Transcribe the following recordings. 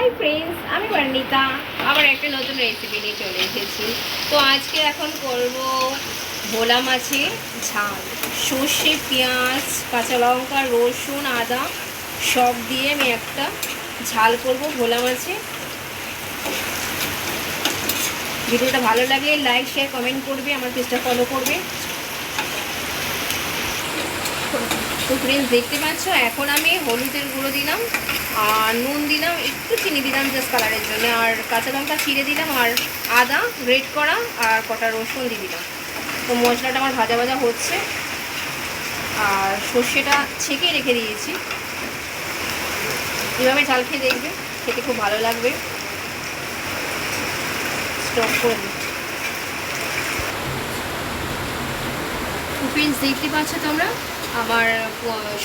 Hi friends, আমি বর্ণিকা আবার একটা নতুন রেসিপি নিয়ে চলে এসেছি। তো আজকে এখন করব ভোলা মাছের ঝাল। সর্ষে, পেঁয়াজ, কাঁচা লঙ্কা, রসুন, আদা সব দিয়ে আমি একটা ঝাল করব ভোলা মাছে। ভিডিওটা ভালো লাগলে লাইক, শেয়ার, কমেন্ট করবে, আমার পেজটা ফলো করবে। তো ফ্রেন্ডস, দেখতে পাচ্ছ এখন আমি হলুদের গুঁড়ো দিলাম আর নুন দিলাম, একটু চিনি দিলাম জাস্ট কালারের জন্য, আর কাঁচা লঙ্কা ছিঁড়ে দিলাম, আর আদা গ্রেট করা আর কটা রসুন দিয়ে দিলাম। তো মশলাটা আমার ভাজা ভাজা হচ্ছে, আর সর্ষেটা ছেঁকে রেখে দিয়েছি। এভাবে ঝাল খেয়ে দেখবে, খেতে খুব ভালো লাগবে। স্টপ করে দিই। ফ্রেন্ডস, দেখতে পাচ্ছ তোমরা আবার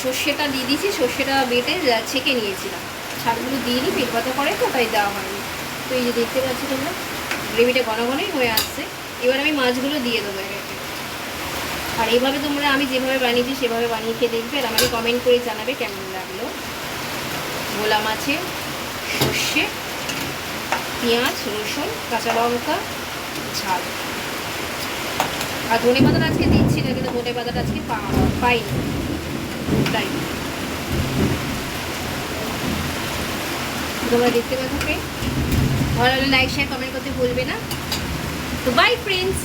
সর্ষেটা দিয়ে দিয়েছি, সর্ষেটা বেটে ছেঁকে নিয়েছিলাম। শাকগুলো দিয়ে নিই, পেট ব্যথা করে তো তাই দেওয়া হয়নি। তো এই যে দেখতে পাচ্ছ তোমরা, গ্রেভিটা ঘন ঘনই হয়ে আসছে। এবার আমি মাছগুলো দিয়ে দেবো এর। আর এইভাবে তোমরা আমি যেভাবে বানিয়েছি সেভাবে বানিয়ে খেয়ে দেখবে, আর আমাকে কমেন্ট করে জানাবে কেমন লাগলো। ভোলা মাছে সর্ষে, পেঁয়াজ, রসুন, কাঁচা লঙ্কা ঝাল। আর ধনে পাতাটা আজকে দিচ্ছি না, কিন্তু ধনে পাতাটা আজকে পাইনি, তাই তোমরা দেখতে পাচ্ছ। ভালো লাগলে লাইক, শেয়ার, কমেন্ট করতে ভুলবে না। তো বাই ফ্রেন্ডস।